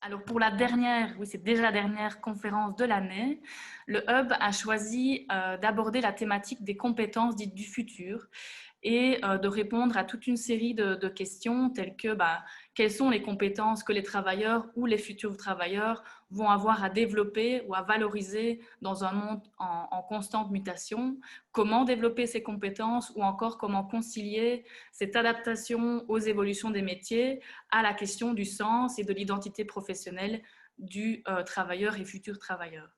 Alors pour la dernière, oui c'est déjà la dernière conférence de l'année, le Hub a choisi d'aborder la thématique des compétences dites du futur et de répondre à toute une série de questions telles que quelles sont les compétences que les travailleurs ou les futurs travailleurs vont avoir à développer ou à valoriser dans un monde en constante mutation, comment développer ces compétences ou encore comment concilier cette adaptation aux évolutions des métiers à la question du sens et de l'identité professionnelle du travailleur et futur travailleur.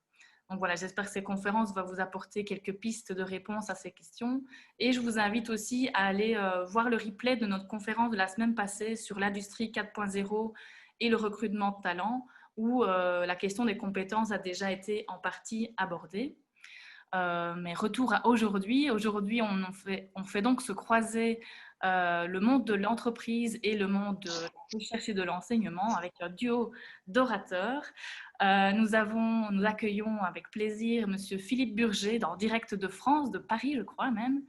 Donc voilà, j'espère que ces conférences vont vous apporter quelques pistes de réponse à ces questions. Et je vous invite aussi à aller voir le replay de notre conférence de la semaine passée sur l'industrie 4.0 et le recrutement de talents, où la question des compétences a déjà été en partie abordée. Mais retour à aujourd'hui. Aujourd'hui, on fait donc se croiser le monde de l'entreprise et le monde de la recherche et de l'enseignement avec un duo d'orateurs. Nous accueillons avec plaisir Monsieur Philippe Burger, en direct de France, de Paris, je crois même.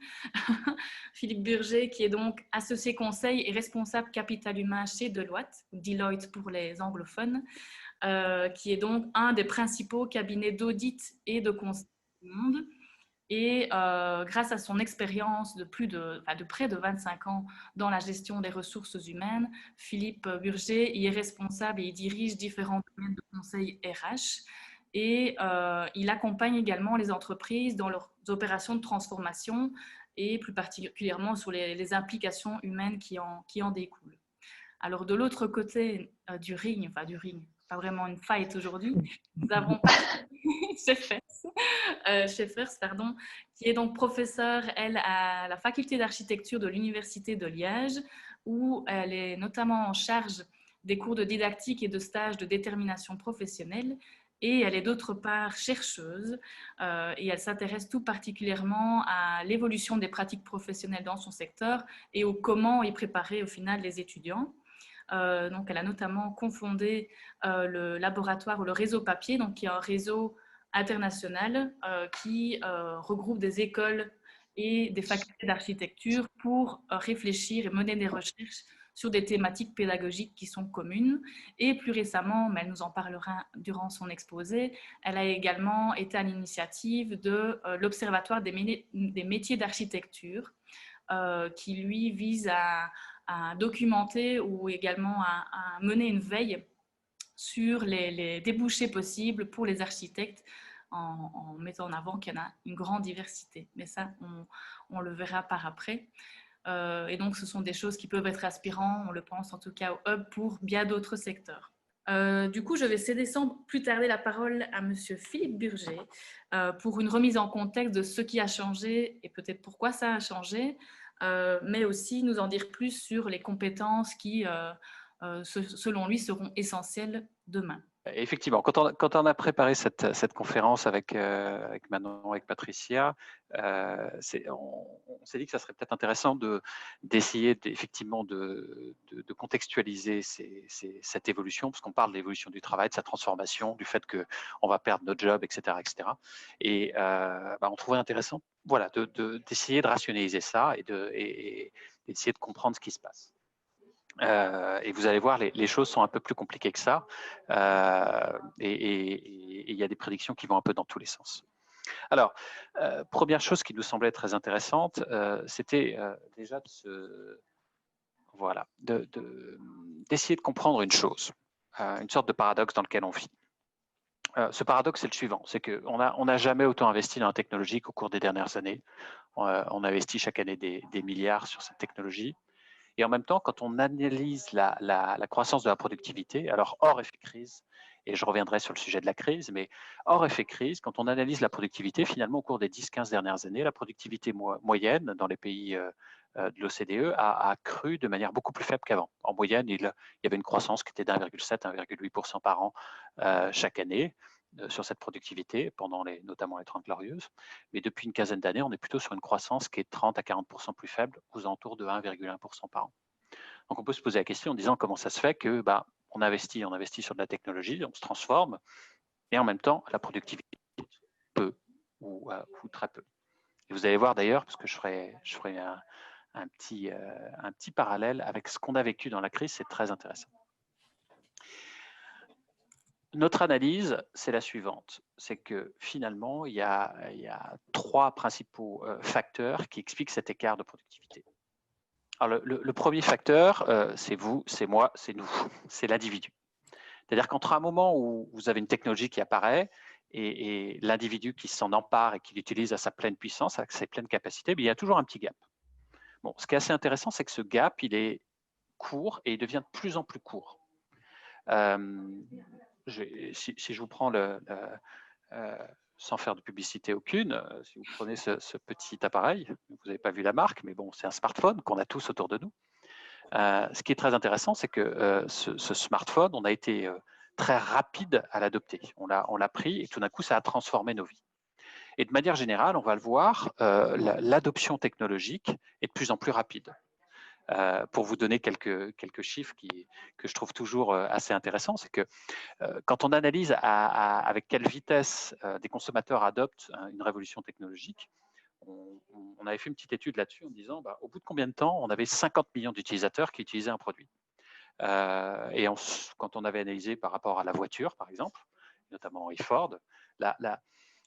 Philippe Burger, qui est donc associé conseil et responsable capital humain chez Deloitte pour les anglophones, qui est donc un des principaux cabinets d'audit et de conseil du monde. Et grâce à son expérience de près de 25 ans dans la gestion des ressources humaines, Philippe Burger y est responsable et il dirige différents domaines de conseil RH. Et il accompagne également les entreprises dans leurs opérations de transformation et plus particulièrement sur les implications humaines qui en découlent. Alors de l'autre côté du ring, pas vraiment une fight aujourd'hui, nous avons Schaeffers, pardon, qui est donc professeure, elle, à la faculté d'architecture de l'Université de Liège, où elle est notamment en charge des cours de didactique et de stages de détermination professionnelle. Et elle est d'autre part chercheuse et elle s'intéresse tout particulièrement à l'évolution des pratiques professionnelles dans son secteur et au comment y préparer au final les étudiants. Donc, elle a notamment confondé le laboratoire ou le réseau papier, donc qui est un réseau international qui regroupe des écoles et des facultés d'architecture pour réfléchir et mener des recherches sur des thématiques pédagogiques qui sont communes. Et plus récemment, mais elle nous en parlera durant son exposé, elle a également été à l'initiative de l'Observatoire des métiers d'architecture, qui lui vise à documenter ou également à mener une veille sur les débouchés possibles pour les architectes en mettant en avant qu'il y en a une grande diversité. Mais ça, on le verra par après. Et donc, ce sont des choses qui peuvent être aspirantes, on le pense en tout cas au Hub, pour bien d'autres secteurs. Du coup, je vais céder sans plus tarder la parole à Monsieur Philippe Burger pour une remise en contexte de ce qui a changé et peut-être pourquoi ça a changé, mais aussi nous en dire plus sur les compétences qui, selon lui, seront essentielles demain. Effectivement, quand on a préparé cette conférence avec Manon, avec Patricia, on s'est dit que ça serait peut-être intéressant d'essayer effectivement de contextualiser cette évolution, parce qu'on parle de l'évolution du travail, de sa transformation, du fait qu'on va perdre notre job, etc., etc. Et on trouvait intéressant, voilà, d'essayer de rationaliser ça et d'essayer de comprendre ce qui se passe. Et vous allez voir, les choses sont un peu plus compliquées que ça. Et il y a des prédictions qui vont un peu dans tous les sens. Alors, première chose qui nous semblait très intéressante, c'était déjà d'essayer de comprendre une chose, une sorte de paradoxe dans lequel on vit. Ce paradoxe, c'est le suivant, c'est qu'on n'a jamais autant investi dans la technologie qu'au cours des dernières années. On investit chaque année des milliards sur cette technologie. Et en même temps, quand on analyse la croissance de la productivité, alors hors effet crise, et je reviendrai sur le sujet de la crise, mais hors effet crise, quand on analyse la productivité, finalement, au cours des 10-15 dernières années, la productivité moyenne dans les pays de l'OCDE a cru de manière beaucoup plus faible qu'avant. En moyenne, il y avait une croissance qui était d'1,7 à 1,8% par an chaque année sur cette productivité, notamment les 30 glorieuses. Mais depuis une quinzaine d'années, on est plutôt sur une croissance qui est 30 à 40% plus faible, aux alentours de 1,1% par an. Donc on peut se poser la question en disant comment ça se fait que on investit sur de la technologie, on se transforme, et en même temps, la productivité peu ou très peu. Et vous allez voir d'ailleurs, parce que je ferai un petit parallèle avec ce qu'on a vécu dans la crise, c'est très intéressant. notre analyse, c'est la suivante. C'est que finalement, il y a 3 principaux facteurs qui expliquent cet écart de productivité. Alors, le premier facteur, c'est vous, c'est moi, c'est nous, c'est l'individu. C'est-à-dire qu'entre un moment où vous avez une technologie qui apparaît et l'individu qui s'en empare et qui l'utilise à sa pleine puissance, à ses pleines capacités, il y a toujours un petit gap. Bon, ce qui est assez intéressant, c'est que ce gap, il est court et il devient de plus en plus court. Si je vous prends sans faire de publicité aucune, si vous prenez ce petit appareil, vous n'avez pas vu la marque, mais bon, c'est un smartphone qu'on a tous autour de nous. Ce qui est très intéressant, c'est que ce smartphone, on a été très rapide à l'adopter. On l'a pris et tout d'un coup, ça a transformé nos vies. Et de manière générale, on va le voir, l'adoption technologique est de plus en plus rapide. Pour vous donner quelques chiffres que je trouve toujours assez intéressants, c'est que quand on analyse avec quelle vitesse des consommateurs adoptent une révolution technologique, on avait fait une petite étude là-dessus en disant, au bout de combien de temps on avait 50 millions d'utilisateurs qui utilisaient un produit. Et quand on avait analysé par rapport à la voiture, par exemple, notamment Ford,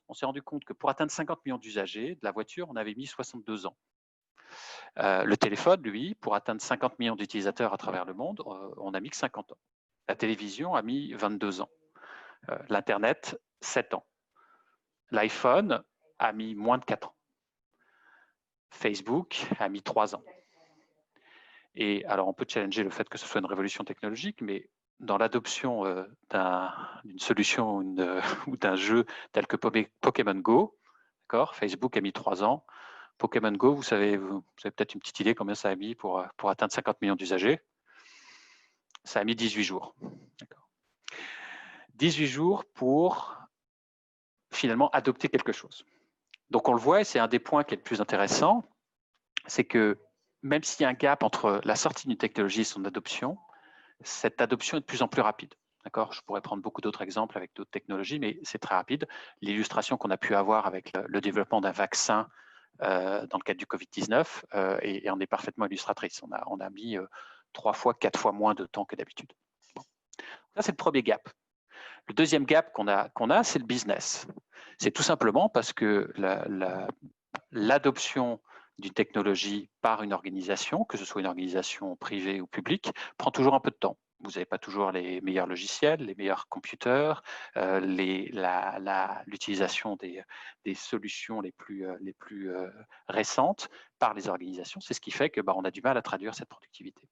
on s'est rendu compte que pour atteindre 50 millions d'usagers de la voiture, on avait mis 62 ans. Le téléphone, lui, pour atteindre 50 millions d'utilisateurs à travers le monde, on a mis que 50 ans. La télévision a mis 22 ans. L'Internet, 7 ans. L'iPhone a mis moins de 4 ans. Facebook a mis 3 ans. Et alors, on peut challenger le fait que ce soit une révolution technologique, mais dans l'adoption d'une solution ou d'un jeu tel que Pokémon Go, Facebook a mis 3 ans. Pokémon Go, vous avez peut-être une petite idée combien ça a mis pour atteindre 50 millions d'usagers. Ça a mis 18 jours. 18 jours pour finalement adopter quelque chose. Donc on le voit, et c'est un des points qui est le plus intéressant, c'est que même s'il y a un gap entre la sortie d'une technologie et son adoption, cette adoption est de plus en plus rapide. Je pourrais prendre beaucoup d'autres exemples avec d'autres technologies, mais c'est très rapide. L'illustration qu'on a pu avoir avec le développement d'un vaccin dans le cadre du Covid-19 et en est parfaitement illustratrice. On a mis 3 fois, 4 fois moins de temps que d'habitude. Bon. Ça, c'est le premier gap. Le deuxième gap qu'on a, c'est le business. C'est tout simplement parce que l'adoption d'une technologie par une organisation, que ce soit une organisation privée ou publique, prend toujours un peu de temps. Vous n'avez pas toujours les meilleurs logiciels, les meilleurs computers, l'utilisation des solutions les plus récentes par les organisations. C'est ce qui fait que on a du mal à traduire cette productivité.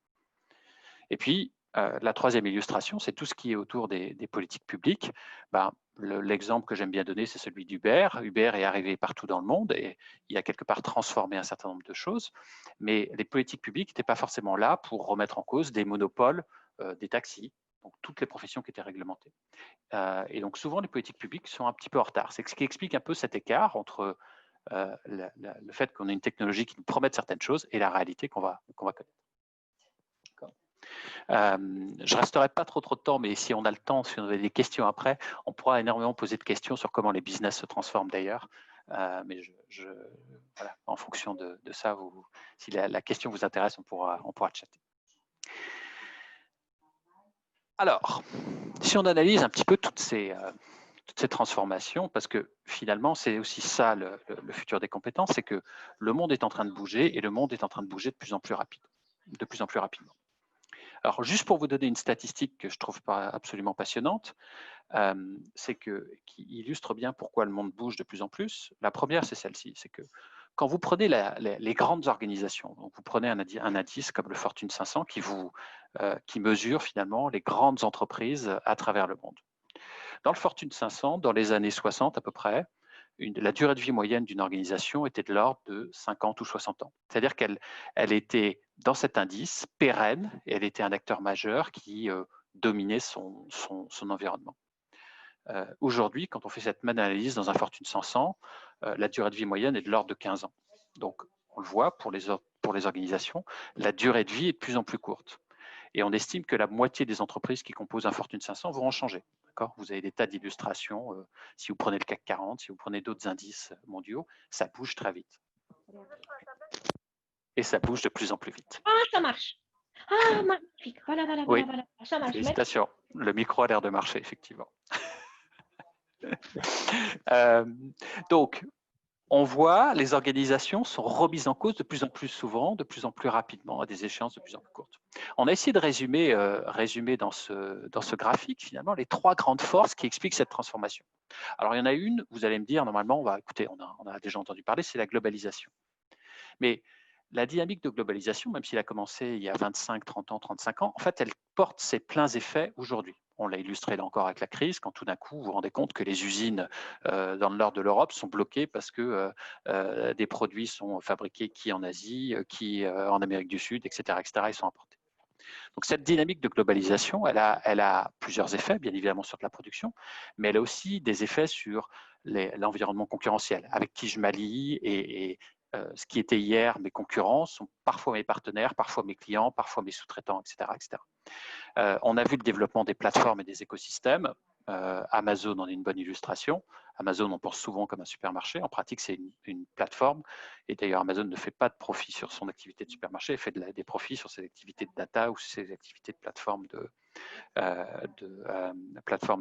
Et puis, la troisième illustration, c'est tout ce qui est autour des politiques publiques. L'exemple que j'aime bien donner, c'est celui d'Uber. Uber est arrivé partout dans le monde et il a quelque part transformé un certain nombre de choses, mais les politiques publiques n'étaient pas forcément là pour remettre en cause des monopoles des taxis, donc toutes les professions qui étaient réglementées. Et donc souvent, les politiques publiques sont un petit peu en retard. C'est ce qui explique un peu cet écart entre le fait qu'on ait une technologie qui nous promet certaines choses et la réalité qu'on va connaître. Je ne resterai pas trop de temps, mais si on a le temps, si on a des questions après, on pourra énormément poser de questions sur comment les business se transforment d'ailleurs. Mais voilà, en fonction de ça, si la question vous intéresse, on pourra chatter. Alors, si on analyse un petit peu toutes ces transformations, parce que finalement, c'est aussi ça le futur des compétences, c'est que le monde est en train de bouger et le monde est en train de bouger de plus en plus rapidement. Alors, juste pour vous donner une statistique que je trouve absolument passionnante, c'est qui illustre bien pourquoi le monde bouge de plus en plus. La première, c'est celle-ci, c'est que quand vous prenez les grandes organisations, donc vous prenez un indice comme le Fortune 500 qui mesure finalement les grandes entreprises à travers le monde. Dans le Fortune 500, dans les années 60 à peu près, la durée de vie moyenne d'une organisation était de l'ordre de 50 ou 60 ans. C'est-à-dire qu'elle était dans cet indice pérenne et elle était un acteur majeur qui dominait son environnement. Aujourd'hui, quand on fait cette même analyse dans un Fortune 500, la durée de vie moyenne est de l'ordre de 15 ans. Donc, on le voit pour les organisations, la durée de vie est de plus en plus courte. Et on estime que la moitié des entreprises qui composent un Fortune 500 vont en changer. Vous avez des tas d'illustrations. Si vous prenez le CAC 40, si vous prenez d'autres indices mondiaux, ça bouge très vite. Et ça bouge de plus en plus vite. Ah, ça marche. Ah, magnifique. Voilà. Oui. Ça marche. Félicitations. Le micro a l'air de marcher, effectivement. Donc, on voit les organisations sont remises en cause de plus en plus souvent, de plus en plus rapidement, à des échéances de plus en plus courtes. On a essayé de résumer dans ce graphique, finalement, les 3 grandes forces qui expliquent cette transformation. Alors, il y en a une, vous allez me dire, normalement, écoutez, on a déjà entendu parler, c'est la globalisation. Mais la dynamique de globalisation, même s'il a commencé il y a 25, 30 ans, 35 ans, en fait, elle porte ses pleins effets aujourd'hui. On l'a illustré là encore avec la crise, quand tout d'un coup, vous vous rendez compte que les usines dans le nord de l'Europe sont bloquées parce que des produits sont fabriqués qui en Asie, qui en Amérique du Sud, etc., etc., ils sont importés. Donc cette dynamique de globalisation, elle a plusieurs effets, bien évidemment, sur la production, mais elle a aussi des effets sur l'environnement concurrentiel, avec qui je m'allie et ce qui était hier mes concurrents sont parfois mes partenaires, parfois mes clients, parfois mes sous-traitants, etc., etc. On a vu le développement des plateformes et des écosystèmes. Amazon en est une bonne illustration. Amazon, on pense souvent comme un supermarché. En pratique, c'est une plateforme. Et d'ailleurs, Amazon ne fait pas de profit sur son activité de supermarché, elle fait des profits sur ses activités de data ou ses activités de plateforme de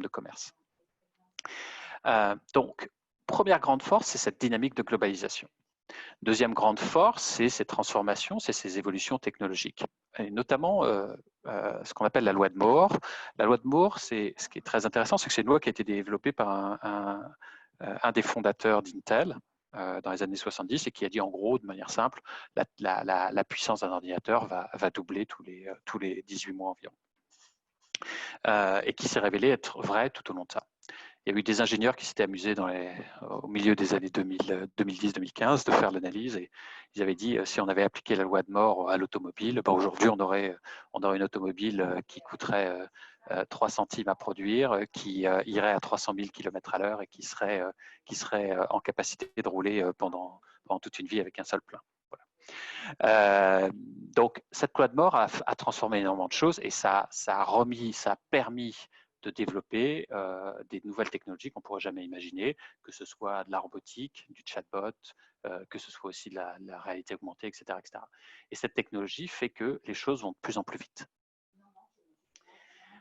commerce. Donc, première grande force, c'est cette dynamique de globalisation. Deuxième grande force, c'est ces transformations, c'est ces évolutions technologiques. Et notamment ce qu'on appelle la loi de Moore. La loi de Moore, ce qui est très intéressant, c'est que c'est une loi qui a été développée par un des fondateurs d'Intel dans les années 70 et qui a dit en gros, de manière simple, la puissance d'un ordinateur va doubler tous les 18 mois environ. Et qui s'est révélé être vrai tout au long de ça. Il y a eu des ingénieurs qui s'étaient amusés au milieu des années 2010-2015 de faire l'analyse et ils avaient dit si on avait appliqué la loi de Moore à l'automobile, aujourd'hui on aurait une automobile qui coûterait 3 centimes à produire, qui irait à 300 000 km à l'heure et qui serait en capacité de rouler pendant toute une vie avec un seul plein. Voilà. Donc cette loi de Moore a transformé énormément de choses et ça a permis de développer des nouvelles technologies qu'on ne pourrait jamais imaginer, que ce soit de la robotique, du chatbot, que ce soit aussi de la réalité augmentée, etc., etc. Et cette technologie fait que les choses vont de plus en plus vite.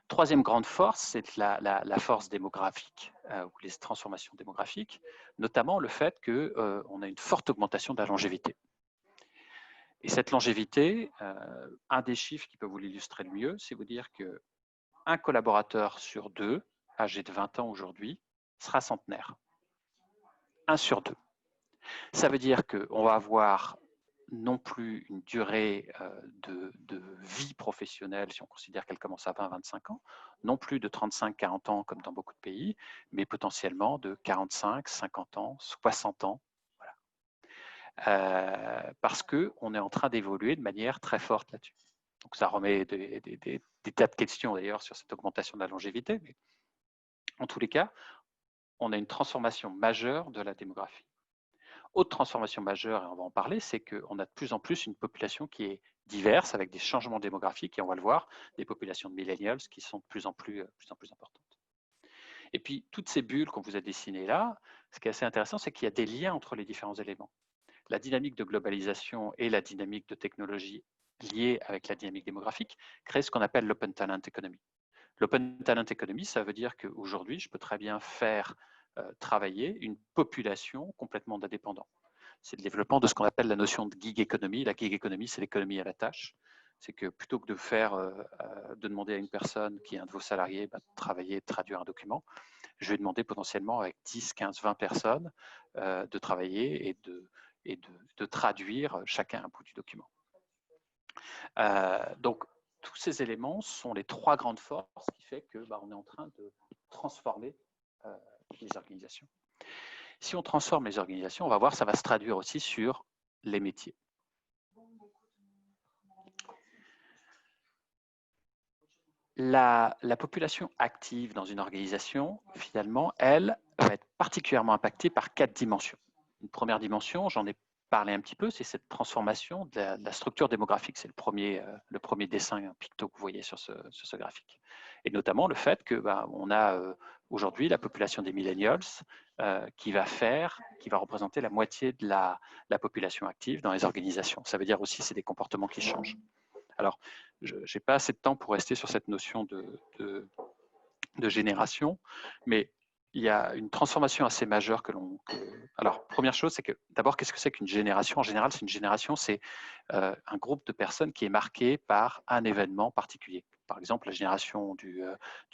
Troisième grande force, c'est la force démographique ou les transformations démographiques, notamment le fait qu'on a une forte augmentation de la longévité. Et cette longévité, un des chiffres qui peut vous l'illustrer le mieux, c'est vous dire que un collaborateur sur 2, âgé de 20 ans aujourd'hui, sera centenaire. 1 sur 2. Ça veut dire qu'on va avoir non plus une durée de vie professionnelle, si on considère qu'elle commence à 20-25 ans, non plus de 35-40 ans comme dans beaucoup de pays, mais potentiellement de 45, 50 ans, 60 ans. Voilà. Parce qu'on est en train d'évoluer de manière très forte là-dessus. Donc ça remet des tas de questions d'ailleurs sur cette augmentation de la longévité, mais en tous les cas, on a une transformation majeure de la démographie. Autre transformation majeure, et on va en parler, c'est qu'on a de plus en plus une population qui est diverse, avec des changements démographiques, et on va le voir, des populations de millennials qui sont de plus en plus importantes. Et puis, toutes ces bulles qu'on vous a dessinées là, ce qui est assez intéressant, c'est qu'il y a des liens entre les différents éléments. La dynamique de globalisation et la dynamique de technologie liée avec la dynamique démographique créent ce qu'on appelle l'open talent economy. L'open talent economy, ça veut dire qu'aujourd'hui, je peux très bien faire travailler une population complètement d'indépendants. C'est le développement de ce qu'on appelle la notion de gig economy. La gig economy, c'est l'économie à la tâche. C'est que plutôt que de demander à une personne qui est un de vos salariés de travailler, de traduire un document, je vais demander potentiellement avec 10, 15, 20 personnes de travailler et de traduire chacun un bout du document. Donc, tous ces éléments sont les 3 grandes forces qui fait qu'on est en train de transformer les organisations. Si on transforme les organisations, on va voir, ça va se traduire aussi sur les métiers. La population active dans une organisation, finalement, elle va être particulièrement impactée par 4 dimensions. Une première dimension, j'en ai parlé un petit peu, c'est cette transformation de la structure démographique. C'est le premier dessin, un picto que vous voyez sur ce graphique. Et notamment le fait qu'on a aujourd'hui la population des millennials qui va représenter la moitié de la population active dans les organisations. Ça veut dire aussi que c'est des comportements qui changent. Alors, je n'ai pas assez de temps pour rester sur cette notion de de génération, mais il y a une transformation assez majeure Alors, première chose, c'est que d'abord, qu'est-ce que c'est qu'une génération? En général, c'est une génération, c'est un groupe de personnes qui est marqué par un événement particulier. Par exemple, la génération du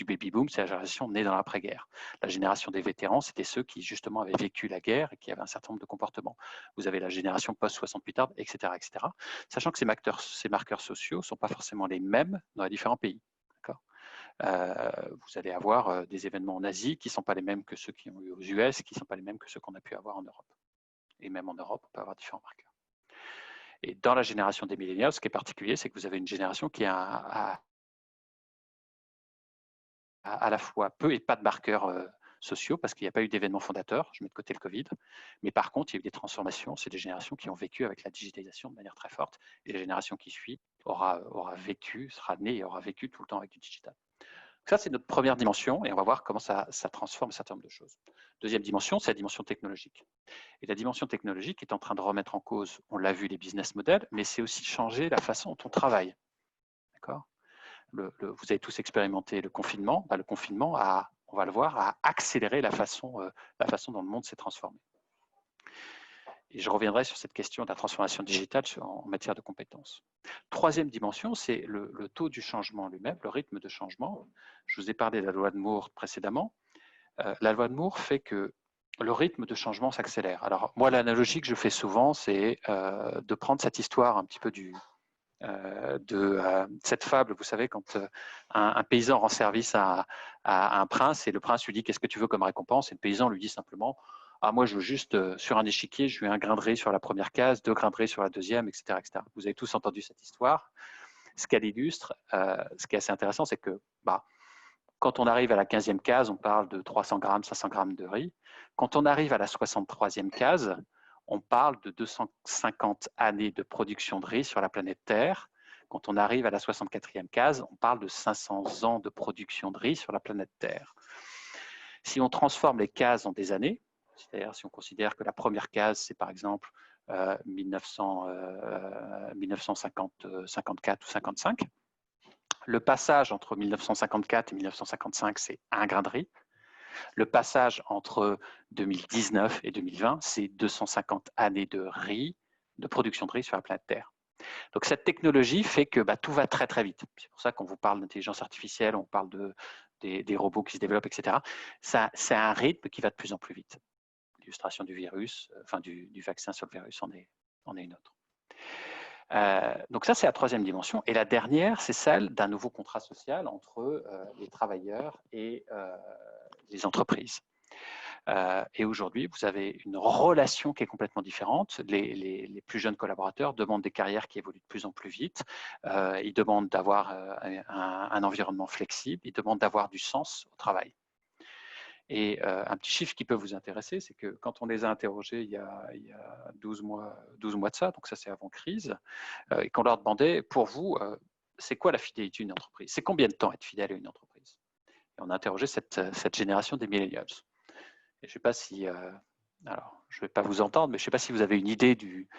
baby-boom, c'est la génération née dans l'après-guerre. La génération des vétérans, c'était ceux qui, justement, avaient vécu la guerre et qui avaient un certain nombre de comportements. Vous avez la génération post-68 ans, etc., etc. Sachant que ces marqueurs sociaux ne sont pas forcément les mêmes dans les différents pays. Vous allez avoir des événements en Asie qui ne sont pas les mêmes que ceux qui ont eu aux US, qui ne sont pas les mêmes que ceux qu'on a pu avoir en Europe. Et même en Europe, on peut avoir différents marqueurs. Et dans la génération des millénials, ce qui est particulier, c'est que vous avez une génération qui a à la fois peu et pas de marqueurs sociaux, parce qu'il n'y a pas eu d'événements fondateurs, je mets de côté le Covid, mais par contre, il y a eu des transformations, c'est des générations qui ont vécu avec la digitalisation de manière très forte, et la génération qui suit aura vécu, sera née et aura vécu tout le temps avec du digital. Ça, c'est notre première dimension et on va voir comment ça transforme un certain nombre de choses. Deuxième dimension, c'est la dimension technologique. Et la dimension technologique est en train de remettre en cause, on l'a vu, les business models, mais c'est aussi changer la façon dont on travaille. D'accord ? Vous avez tous expérimenté le confinement. Le confinement, on va le voir, a accéléré la façon dont le monde s'est transformé. Et je reviendrai sur cette question de la transformation digitale en matière de compétences. Troisième dimension, c'est le taux du changement lui-même, le rythme de changement. Je vous ai parlé de la loi de Moore précédemment. La loi de Moore fait que le rythme de changement s'accélère. Alors moi, l'analogie que je fais souvent, c'est de prendre cette histoire un petit peu de cette fable, vous savez, quand un paysan rend service à un prince et le prince lui dit « Qu'est-ce que tu veux comme récompense ?» et le paysan lui dit simplement « Ah, moi, je veux juste, sur un échiquier, je veux un grain de riz sur la première case, 2 grains de riz sur la deuxième, etc. etc. » Vous avez tous entendu cette histoire. Ce qu'elle illustre, ce qui est assez intéressant, c'est que quand on arrive à la 15e case, on parle de 300 grammes, 500 grammes de riz. Quand on arrive à la 63e case, on parle de 250 années de production de riz sur la planète Terre. Quand on arrive à la 64e case, on parle de 500 ans de production de riz sur la planète Terre. Si on transforme les cases en des années, c'est-à-dire si on considère que la première case, c'est par exemple 1954 ou 55, le passage entre 1954 et 1955, c'est 1 grain de riz. Le passage entre 2019 et 2020, c'est 250 années de riz, de production de riz sur la planète Terre. Donc cette technologie fait que tout va très très vite. C'est pour ça qu'on vous parle d'intelligence artificielle, on parle des robots qui se développent, etc. C'est un rythme qui va de plus en plus vite. L'illustration du virus, du vaccin sur le virus en est une autre. Donc ça, c'est la troisième dimension. Et la dernière, c'est celle d'un nouveau contrat social entre les travailleurs et les entreprises. Et aujourd'hui, vous avez une relation qui est complètement différente. Les plus jeunes collaborateurs demandent des carrières qui évoluent de plus en plus vite. Ils demandent d'avoir un environnement flexible. Ils demandent d'avoir du sens au travail. Et un petit chiffre qui peut vous intéresser, c'est que quand on les a interrogés il y a 12 mois de ça, donc ça c'est avant crise, et qu'on leur demandait, pour vous, c'est quoi la fidélité d'une entreprise? C'est combien de temps être fidèle à une entreprise? Et on a interrogé cette génération des millennials. Et je ne sais pas si, alors je ne vais pas vous entendre, mais je ne sais pas si vous avez une idée du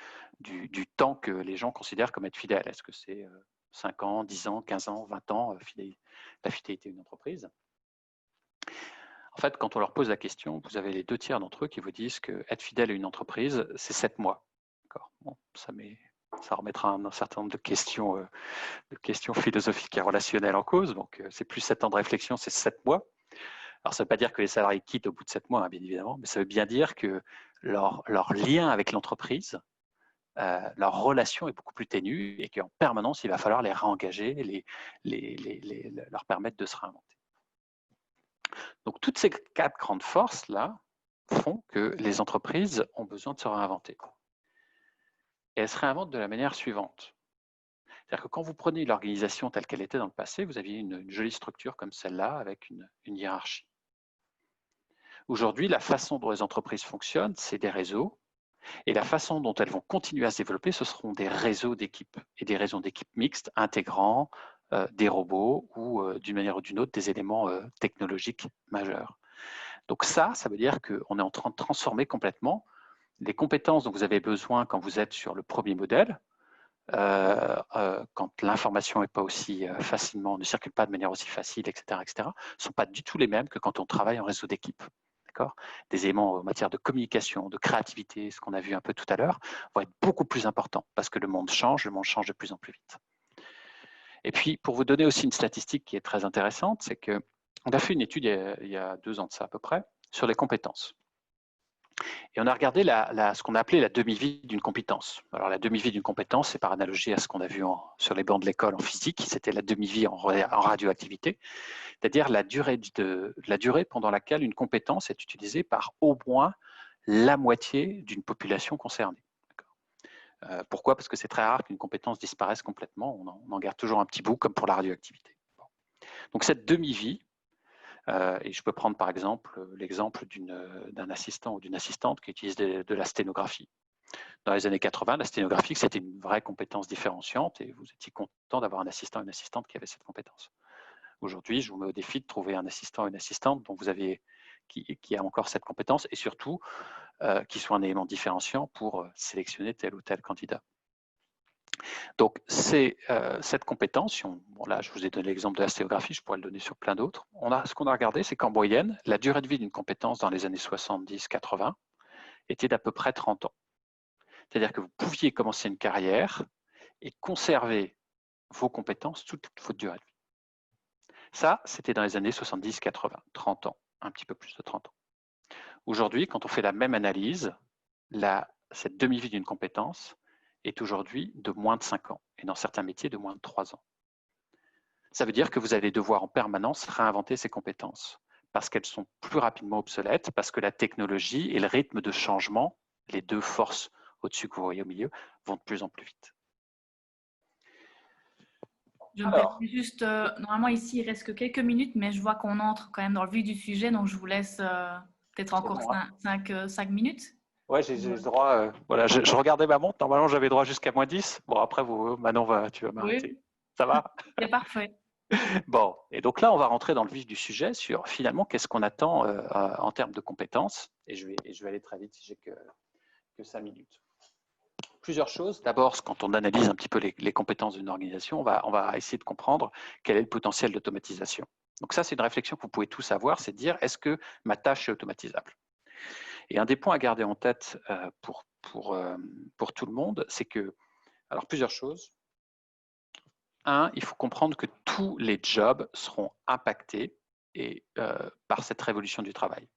temps que les gens considèrent comme être fidèle. Est-ce que c'est 5 ans, 10 ans, 15 ans, 20 ans, la fidélité d'une entreprise? En fait, quand on leur pose la question, vous avez les 2 tiers d'entre eux qui vous disent qu'être fidèle à une entreprise, c'est 7 mois. Bon, ça remettra un certain nombre de questions philosophiques et relationnelles en cause. Donc, c'est plus 7 ans de réflexion, c'est 7 mois. Alors, ça ne veut pas dire que les salariés quittent au bout de 7 mois, hein, bien évidemment, mais ça veut bien dire que leur lien avec l'entreprise, leur relation est beaucoup plus ténue et qu'en permanence, il va falloir les réengager, leur permettre de se réinventer. Donc, toutes ces 4 grandes forces-là font que les entreprises ont besoin de se réinventer. Et elles se réinventent de la manière suivante. C'est-à-dire que quand vous prenez l'organisation telle qu'elle était dans le passé, vous aviez une jolie structure comme celle-là avec une hiérarchie. Aujourd'hui, la façon dont les entreprises fonctionnent, c'est des réseaux. Et la façon dont elles vont continuer à se développer, ce seront des réseaux d'équipes et des réseaux d'équipes mixtes intégrant des robots ou d'une manière ou d'une autre des éléments technologiques majeurs. Donc ça veut dire qu'on est en train de transformer complètement les compétences dont vous avez besoin quand vous êtes sur le premier modèle, quand l'information n'est pas aussi facilement, ne circule pas de manière aussi facile, etc., ne sont pas du tout les mêmes que quand on travaille en réseau d'équipe. Des éléments en matière de communication, de créativité, ce qu'on a vu un peu tout à l'heure, vont être beaucoup plus importants parce que le monde change de plus en plus vite. Et puis, pour vous donner aussi une statistique qui est très intéressante, c'est qu'on a fait une étude il y a 2 ans de ça à peu près, sur les compétences. Et on a regardé ce qu'on a appelé la demi-vie d'une compétence. Alors la demi-vie d'une compétence, c'est par analogie à ce qu'on a vu sur les bancs de l'école en physique, c'était la demi-vie en radioactivité, c'est-à-dire la durée pendant laquelle une compétence est utilisée par au moins la moitié d'une population concernée. Pourquoi? Parce que c'est très rare qu'une compétence disparaisse complètement, on en garde toujours un petit bout, comme pour la radioactivité. Bon. Donc cette demi-vie, et je peux prendre par exemple l'exemple d'un assistant ou d'une assistante qui utilise de la sténographie. Dans les années 80, la sténographie, c'était une vraie compétence différenciante et vous étiez content d'avoir un assistant ou une assistante qui avait cette compétence. Aujourd'hui, je vous mets au défi de trouver un assistant ou une assistante dont qui a encore cette compétence et surtout qui soit un élément différenciant pour sélectionner tel ou tel candidat. Donc, c'est cette compétence, là je vous ai donné l'exemple de la sténographie, je pourrais le donner sur plein d'autres. Ce qu'on a regardé, c'est qu'en moyenne, la durée de vie d'une compétence dans les années 70-80 était d'à peu près 30 ans. C'est-à-dire que vous pouviez commencer une carrière et conserver vos compétences toute votre durée de vie. Ça, c'était dans les années 70-80, 30 ans, un petit peu plus de 30 ans. Aujourd'hui, quand on fait la même analyse, cette demi-vie d'une compétence est aujourd'hui de moins de 5 ans, et dans certains métiers de moins de 3 ans. Ça veut dire que vous allez devoir en permanence réinventer ces compétences, parce qu'elles sont plus rapidement obsolètes, parce que la technologie et le rythme de changement, les deux forces au-dessus que vous voyez au milieu, vont de plus en plus vite. Je me permets juste, normalement ici il reste que quelques minutes, mais je vois qu'on entre quand même dans le vif du sujet, donc je vous laisse peut-être encore 5 minutes. Ouais, j'ai le droit. Voilà, je regardais ma montre, normalement j'avais droit jusqu'à moins 10. Bon, après, Manon, tu vas m'arrêter. Oui. Ça va? C'est parfait. Bon, et donc là, on va rentrer dans le vif du sujet sur finalement qu'est-ce qu'on attend en termes de compétences. Et je vais aller très vite si j'ai que 5 minutes. Plusieurs choses. D'abord, quand on analyse un petit peu les compétences d'une organisation, on va essayer de comprendre quel est le potentiel d'automatisation. Donc ça, c'est une réflexion que vous pouvez tous avoir, c'est de dire, est-ce que ma tâche est automatisable? Et un des points à garder en tête pour tout le monde, c'est que, alors plusieurs choses. Un, il faut comprendre que tous les jobs seront impactés par cette révolution du travail.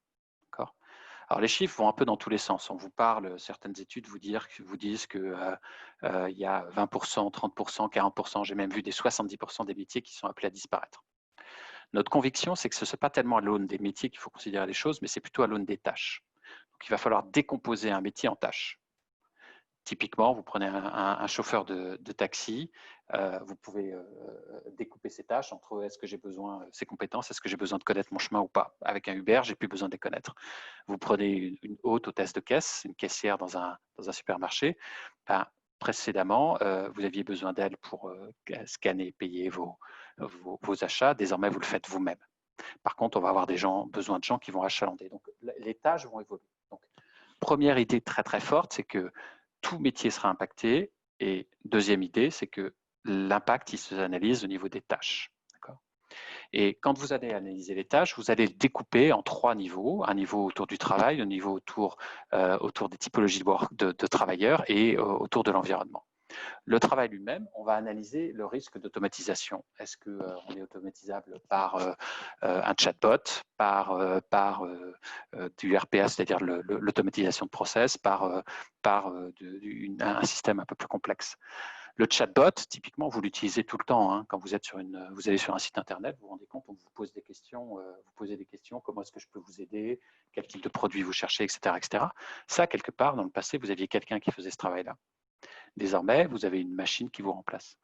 Alors les chiffres vont un peu dans tous les sens. On vous parle, certaines études vous disent qu'il y a 20%, 30%, 40%, j'ai même vu des 70% des métiers qui sont appelés à disparaître. Notre conviction, c'est que ce n'est pas tellement à l'aune des métiers qu'il faut considérer les choses, mais c'est plutôt à l'aune des tâches. Donc il va falloir décomposer un métier en tâches. Typiquement, vous prenez un chauffeur de taxi, vous pouvez découper ses tâches entre est-ce que j'ai besoin, ses compétences, est-ce que j'ai besoin de connaître mon chemin ou pas. Avec un Uber, j'ai plus besoin de les connaître. Vous prenez une haute hôtesse de caisse, une caissière dans un supermarché, précédemment, vous aviez besoin d'elle pour scanner et payer vos achats. Désormais, vous le faites vous-même. Par contre, on va avoir besoin de gens qui vont achalander. Donc, les tâches vont évoluer. Donc, première idée très, très forte, c'est que tout métier sera impacté. Et deuxième idée, c'est que l'impact, il se analyse au niveau des tâches. Et quand vous allez analyser les tâches, vous allez le découper en 3 niveaux. Un niveau autour du travail, un niveau autour des typologies de travailleurs et autour de l'environnement. Le travail lui-même, on va analyser le risque d'automatisation. Est-ce qu'on est automatisable par un chatbot, par du RPA, c'est-à-dire l'automatisation de process, par un système un peu plus complexe? Le chatbot, typiquement, vous l'utilisez tout le temps. Hein. Quand vous allez sur un site internet, vous vous rendez compte, on vous pose des questions, comment est-ce que je peux vous aider, quel type de produit vous cherchez, etc., etc. Ça, quelque part, dans le passé, vous aviez quelqu'un qui faisait ce travail-là. Désormais, vous avez une machine qui vous remplace.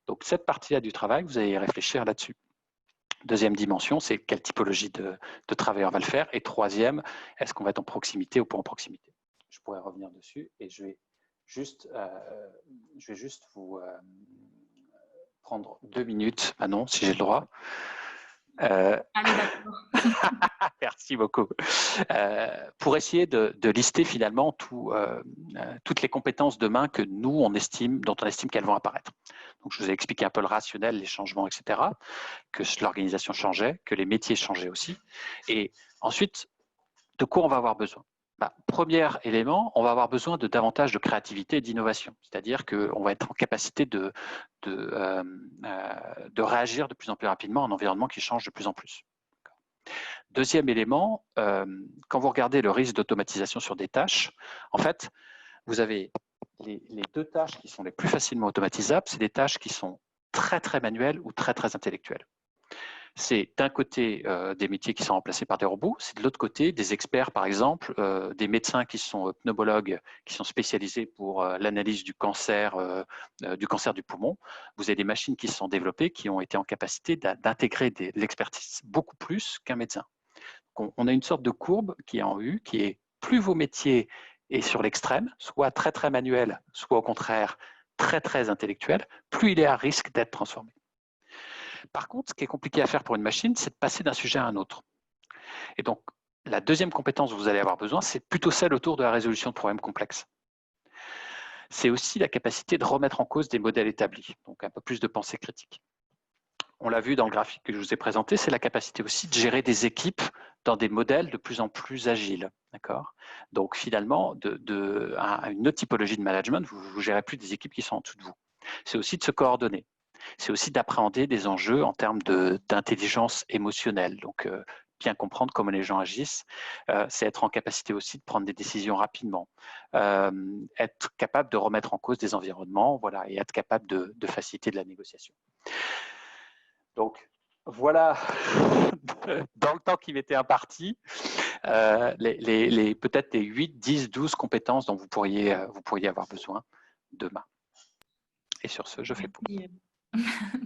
Donc, cette partie-là du travail, vous allez y réfléchir là-dessus. Deuxième dimension, c'est quelle typologie de travailleur va le faire. Et troisième, est-ce qu'on va être en proximité ou pas en proximité? Je pourrais revenir dessus et je vais juste vous prendre 2 minutes, Manon, si j'ai le droit. Allez, d'accord. Merci. Merci beaucoup. Pour essayer de lister finalement toutes les compétences demain que nous, dont on estime qu'elles vont apparaître. Donc, je vous ai expliqué un peu le rationnel, les changements, etc., que l'organisation changeait, que les métiers changeaient aussi. Et ensuite, de quoi on va avoir besoin? Premier élément, on va avoir besoin de davantage de créativité et d'innovation. C'est-à-dire qu'on va être en capacité de réagir de plus en plus rapidement à un environnement qui change de plus en plus. Deuxième élément, quand vous regardez le risque d'automatisation sur des tâches, en fait, vous avez les deux tâches qui sont les plus facilement automatisables, c'est des tâches qui sont très, très manuelles ou très, très intellectuelles. C'est d'un côté des métiers qui sont remplacés par des robots, c'est de l'autre côté des experts, par exemple, des médecins qui sont pneumologues, qui sont spécialisés pour l'analyse du cancer du poumon. Vous avez des machines qui se sont développées, qui ont été en capacité d'intégrer de l'expertise beaucoup plus qu'un médecin. On a une sorte de courbe qui est en U, qui est plus vos métiers est sur l'extrême, soit très très manuel, soit au contraire très très intellectuel, plus il est à risque d'être transformé. Par contre, ce qui est compliqué à faire pour une machine, c'est de passer d'un sujet à un autre. Et donc, la deuxième compétence dont vous allez avoir besoin, c'est plutôt celle autour de la résolution de problèmes complexes. C'est aussi la capacité de remettre en cause des modèles établis, donc un peu plus de pensée critique. On l'a vu dans le graphique que je vous ai présenté, c'est la capacité aussi de gérer des équipes dans des modèles de plus en plus agiles. D'accord ? Donc finalement, à une autre typologie de management, vous ne gérez plus des équipes qui sont en dessous de vous. C'est aussi de se coordonner. C'est aussi d'appréhender des enjeux en termes d'intelligence émotionnelle. Donc, bien comprendre comment les gens agissent, c'est être en capacité aussi de prendre des décisions rapidement, être capable de remettre en cause des environnements, voilà, et être capable de faciliter de la négociation. Donc, voilà, dans le temps qui m'était imparti, peut-être les 8, 10, 12 compétences dont vous pourriez avoir besoin demain. Et sur ce, je fais pause.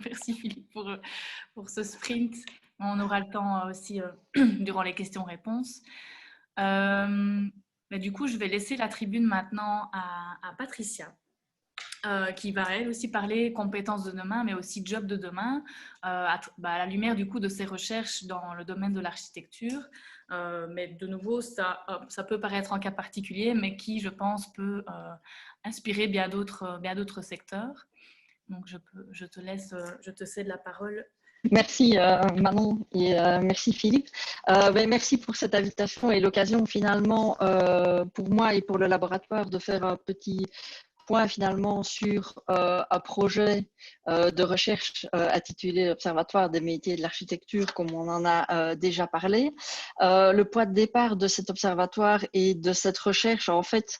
Merci Philippe pour ce sprint. On aura le temps aussi durant les questions-réponses. Du coup, je vais laisser la tribune maintenant à Patricia, qui va elle aussi parler compétences de demain, mais aussi job de demain, à la lumière du coup de ses recherches dans le domaine de l'architecture. Mais de nouveau, ça peut paraître un cas particulier, mais qui, je pense, peut inspirer bien d'autres secteurs. Donc, je te cède la parole. Merci Manon et merci Philippe. Merci pour cette invitation et l'occasion finalement pour moi et pour le laboratoire de faire un petit point finalement sur un projet de recherche intitulé Observatoire des métiers de l'architecture, comme on en a déjà parlé. Le point de départ de cet observatoire et de cette recherche, en fait,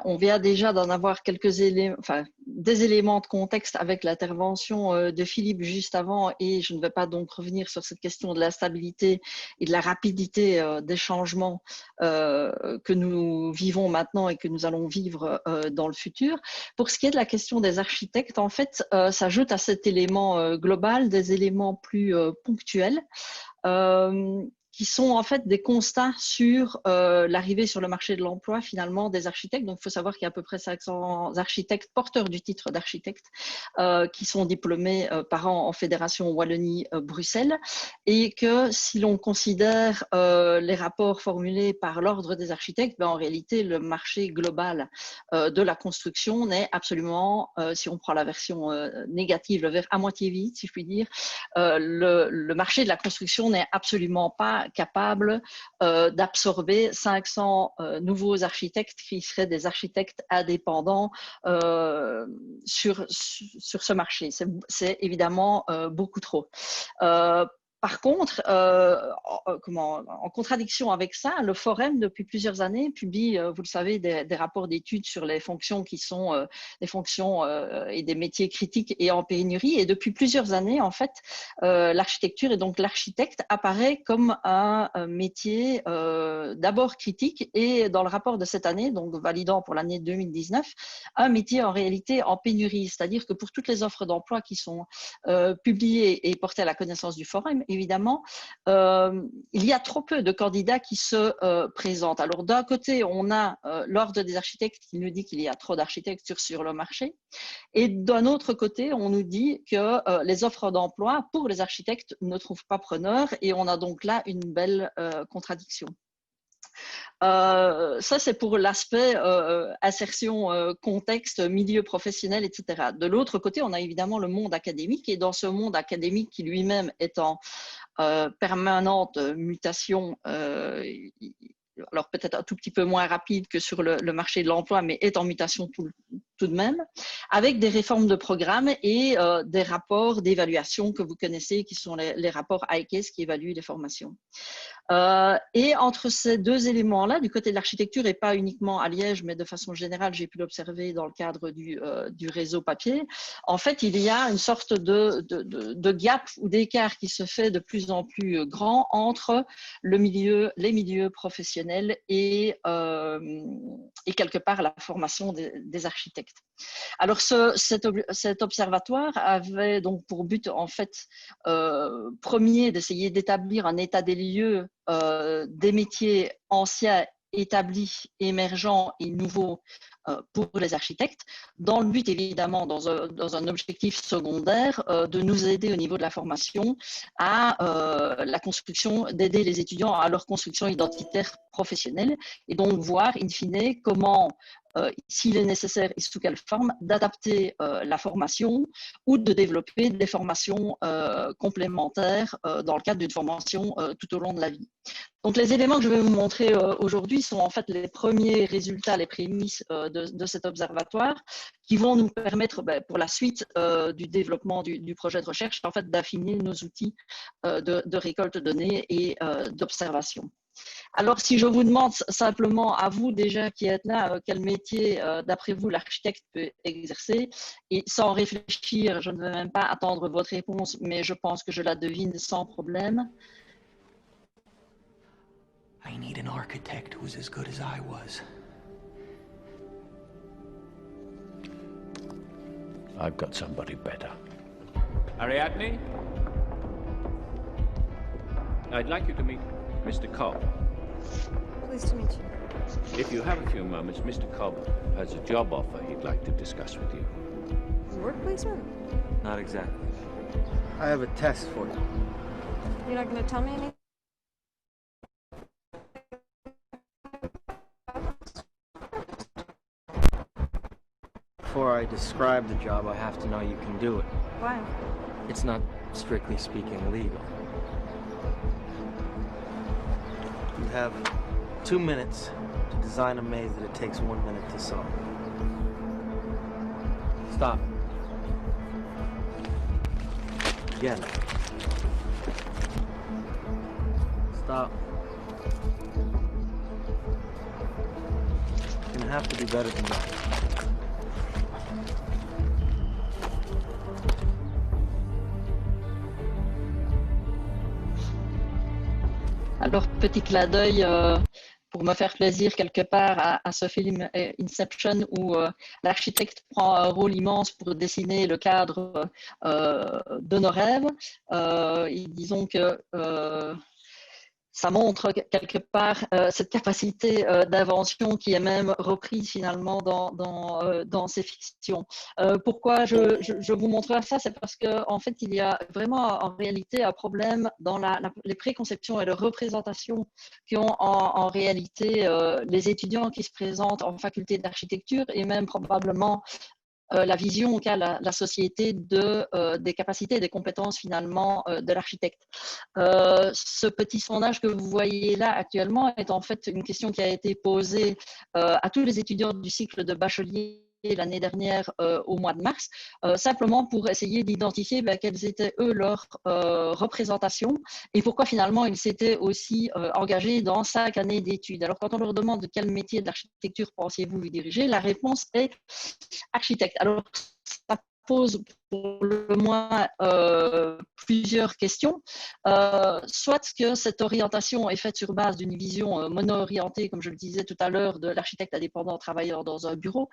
on vient déjà d'en avoir quelques éléments, enfin des éléments de contexte avec l'intervention de Philippe juste avant, et je ne vais pas donc revenir sur cette question de la stabilité et de la rapidité des changements que nous vivons maintenant et que nous allons vivre dans le futur. Pour ce qui est de la question des architectes, en fait, s'ajoute à cet élément global des éléments plus ponctuels qui sont en fait des constats sur l'arrivée sur le marché de l'emploi finalement des architectes. Donc, il faut savoir qu'il y a à peu près 500 architectes porteurs du titre d'architecte qui sont diplômés par an en Fédération Wallonie-Bruxelles, et que si l'on considère les rapports formulés par l'Ordre des architectes, en réalité, le marché global de la construction n'est absolument, si on prend la version négative, le verre à moitié vide, si je puis dire, le marché de la construction n'est absolument pas capable d'absorber 500 nouveaux architectes qui seraient des architectes indépendants sur ce marché. C'est évidemment beaucoup trop. Par contre, en contradiction avec ça, le Forum, depuis plusieurs années, publie, vous le savez, des rapports d'études sur les fonctions qui sont des fonctions et des métiers critiques et en pénurie. Et depuis plusieurs années, en fait, l'architecture et donc l'architecte apparaît comme un métier d'abord critique, et dans le rapport de cette année, donc validant pour l'année 2019, un métier en réalité en pénurie. C'est-à-dire que pour toutes les offres d'emploi qui sont publiées et portées à la connaissance du Forum, évidemment, il y a trop peu de candidats qui se présentent. Alors, d'un côté, on a l'Ordre des architectes qui nous dit qu'il y a trop d'architecture sur le marché. Et d'un autre côté, on nous dit que les offres d'emploi pour les architectes ne trouvent pas preneur. Et on a donc là une belle contradiction. Ça, c'est pour l'aspect insertion, contexte, milieu professionnel, etc. De l'autre côté, on a évidemment le monde académique. Et dans ce monde académique qui lui-même est en permanente mutation, alors peut-être un tout petit peu moins rapide que sur le marché de l'emploi, mais est en mutation tout de même, avec des réformes de programmes et des rapports d'évaluation que vous connaissez, qui sont les rapports ICASE qui évaluent les formations. Et entre ces deux éléments-là, du côté de l'architecture, et pas uniquement à Liège, mais de façon générale, j'ai pu l'observer dans le cadre du réseau papier, en fait, il y a une sorte de gap ou d'écart qui se fait de plus en plus grand entre les milieux professionnels et quelque part la formation des architectes. Alors, cet observatoire avait donc pour but, en fait, premier, d'essayer d'établir un état des lieux des métiers anciens, établis, émergents et nouveaux pour les architectes, dans le but évidemment, dans un objectif secondaire, de nous aider au niveau de la formation à la construction, d'aider les étudiants à leur construction identitaire professionnelle et donc voir in fine comment s'il est nécessaire et sous quelle forme, d'adapter la formation ou de développer des formations complémentaires dans le cadre d'une formation tout au long de la vie. Donc, les éléments que je vais vous montrer aujourd'hui sont en fait les premiers résultats, les prémices de cet observatoire qui vont nous permettre pour la suite du développement du projet de recherche en fait, d'affiner nos outils de récolte de données et d'observation. Alors, si je vous demande simplement à vous déjà qui êtes là, quel métier, d'après vous, l'architecte peut exercer, et sans réfléchir, je ne vais même pas attendre votre réponse, mais je pense que je la devine sans problème. I need an architect who's as good as I was. I've got somebody better. Ariadne? I'd like you to meet Mr. Cobb. Pleased to meet you. If you have a few moments, Mr. Cobb has a job offer he'd like to discuss with you. Work placement? Not exactly. I have a test for you. You're not going to tell me anything? Before I describe the job, I have to know you can do it. Why? It's not, strictly speaking, legal. You have 2 minutes to design a maze that it takes 1 minute to solve. Stop. Again. Stop. You're gonna have to be better than that. Alors, petit clin d'œil pour me faire plaisir quelque part à ce film Inception où l'architecte prend un rôle immense pour dessiner le cadre de nos rêves. Et disons que ça montre quelque part cette capacité d'invention qui est même reprise finalement dans ces fictions. Pourquoi je vous montre ça? C'est parce qu'en fait, il y a vraiment en réalité un problème dans les préconceptions et les représentations qu'ont en réalité les étudiants qui se présentent en faculté d'architecture et même probablement la vision qu'a la société des capacités et des compétences finalement de l'architecte. Ce petit sondage que vous voyez là actuellement est en fait une question qui a été posée à tous les étudiants du cycle de bachelier l'année dernière au mois de mars, simplement pour essayer d'identifier quelles étaient eux leurs représentations et pourquoi finalement ils s'étaient aussi engagés dans 5 années d'études. Alors quand on leur demande de quel métier de l'architecture pensiez-vous vous diriger, la réponse est architecte. Alors ça pose pour le moins plusieurs questions. Soit que cette orientation est faite sur base d'une vision mono-orientée, comme je le disais tout à l'heure, de l'architecte indépendant travaillant dans un bureau,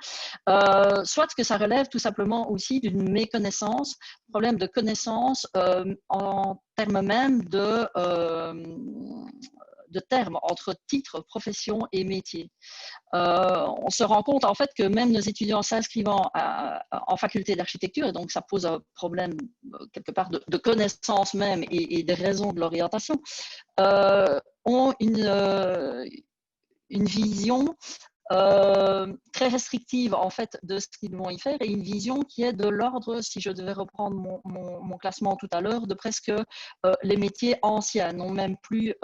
soit que ça relève tout simplement aussi d'une méconnaissance, problème de connaissance en termes même de termes entre titre, profession et métier. On se rend compte en fait que même nos étudiants s'inscrivant en faculté d'architecture, et donc ça pose un problème quelque part de connaissance même et des raisons de l'orientation, ont une vision très restrictive en fait de ce qu'ils vont y faire et une vision qui est de l'ordre, si je devais reprendre mon classement tout à l'heure, de presque les métiers anciens, non même plus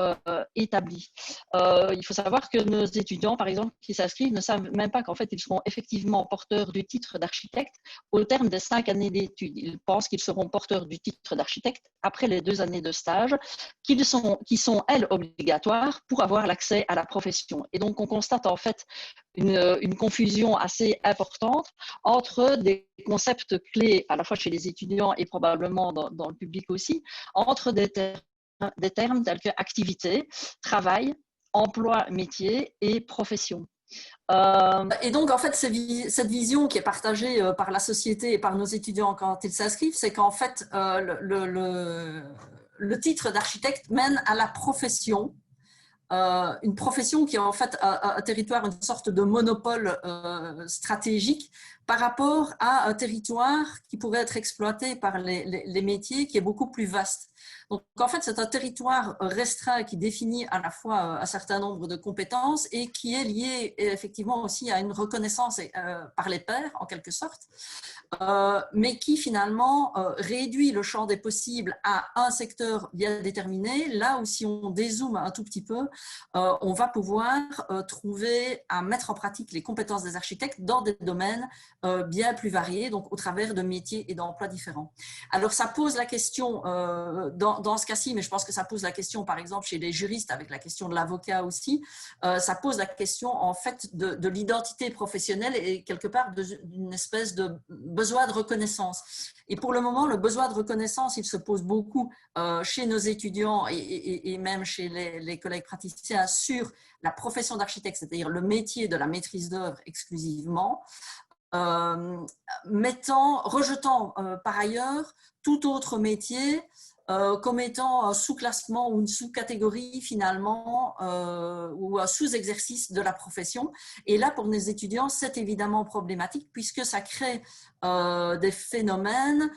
établis. Il faut savoir que nos étudiants, par exemple, qui s'inscrivent, ne savent même pas qu'en fait ils seront effectivement porteurs du titre d'architecte au terme des 5 années d'études. Ils pensent qu'ils seront porteurs du titre d'architecte après les 2 années de stage, qui sont elles obligatoires pour avoir l'accès à la profession. Et donc on constate en fait une confusion assez importante entre des concepts clés, à la fois chez les étudiants et probablement dans le public aussi, entre des termes tels que activité, travail, emploi, métier et profession. Et donc, en fait, cette vision qui est partagée par la société et par nos étudiants quand ils s'inscrivent, c'est qu'en fait, le titre d'architecte mène à la profession. Une profession qui est en fait un territoire, une sorte de monopole stratégique par rapport à un territoire qui pourrait être exploité par les métiers qui est beaucoup plus vaste. Donc en fait, c'est un territoire restreint qui définit à la fois un certain nombre de compétences et qui est lié effectivement aussi à une reconnaissance par les pairs en quelque sorte, mais qui finalement réduit le champ des possibles à un secteur bien déterminé, là où si on dézoome un tout petit peu, on va pouvoir trouver à mettre en pratique les compétences des architectes dans des domaines bien plus variés, donc au travers de métiers et d'emplois différents. Alors ça pose la question dans ce cas-ci, mais je pense que ça pose la question par exemple chez les juristes avec la question de l'avocat aussi, ça pose la question en fait de l'identité professionnelle et quelque part d'une espèce de besoin de reconnaissance. Et pour le moment, le besoin de reconnaissance, il se pose beaucoup chez nos étudiants et même chez les collègues praticiens sur la profession d'architecte, c'est-à-dire le métier de la maîtrise d'œuvre exclusivement, rejetant par ailleurs tout autre métier comme étant un sous-classement ou une sous-catégorie finalement ou un sous-exercice de la profession. Et là, pour nos étudiants, c'est évidemment problématique puisque ça crée des phénomènes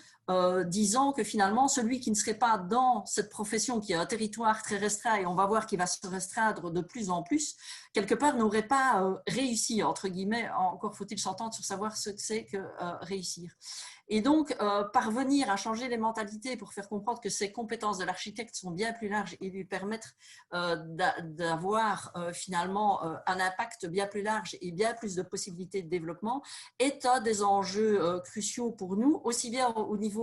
disant que finalement, celui qui ne serait pas dans cette profession, qui a un territoire très restreint, et on va voir qu'il va se restreindre de plus en plus, quelque part n'aurait pas réussi, entre guillemets, encore faut-il s'entendre sur savoir ce que c'est que réussir. Et donc, parvenir à changer les mentalités pour faire comprendre que ces compétences de l'architecte sont bien plus larges et lui permettre d'avoir finalement un impact bien plus large et bien plus de possibilités de développement est un des enjeux cruciaux pour nous, aussi bien au niveau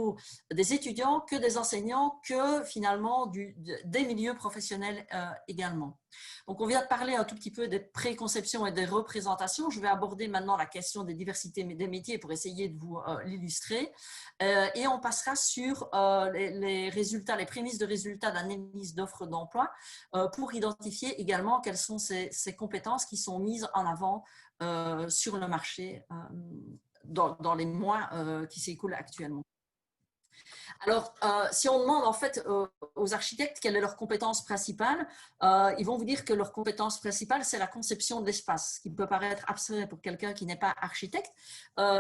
des étudiants que des enseignants, que finalement des milieux professionnels également. Donc, on vient de parler un tout petit peu des préconceptions et des représentations. Je vais aborder maintenant la question des diversités des métiers pour essayer de vous l'illustrer. Et on passera sur les résultats, les prémices de résultats d'analyse d'offres d'emploi pour identifier également quelles sont ces compétences qui sont mises en avant sur le marché dans les mois qui s'écoulent actuellement. Alors, si on demande en fait aux architectes quelle est leur compétence principale, ils vont vous dire que leur compétence principale, c'est la conception de l'espace, ce qui peut paraître abstrait pour quelqu'un qui n'est pas architecte,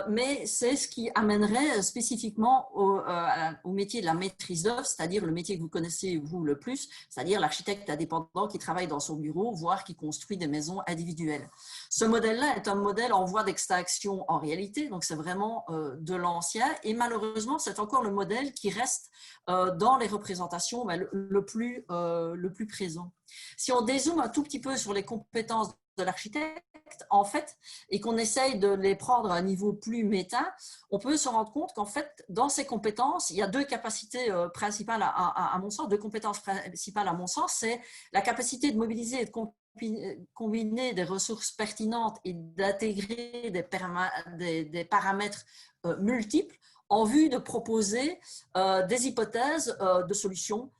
mais c'est ce qui amènerait spécifiquement au métier de la maîtrise d'œuvre, c'est-à-dire le métier que vous connaissez vous le plus, c'est-à-dire l'architecte indépendant qui travaille dans son bureau, voire qui construit des maisons individuelles. Ce modèle-là est un modèle en voie d'extinction en réalité, donc c'est vraiment de l'ancien, et malheureusement, c'est encore le modèle qui reste dans les représentations le plus présent. Si on dézoome un tout petit peu sur les compétences de l'architecte, en fait, et qu'on essaye de les prendre à un niveau plus méta, on peut se rendre compte qu'en fait, dans ces compétences, il y a deux capacités principales à mon sens, deux compétences principales à mon sens, c'est la capacité de mobiliser et de combiner des ressources pertinentes et d'intégrer des paramètres multiples en vue de proposer des hypothèses de solutions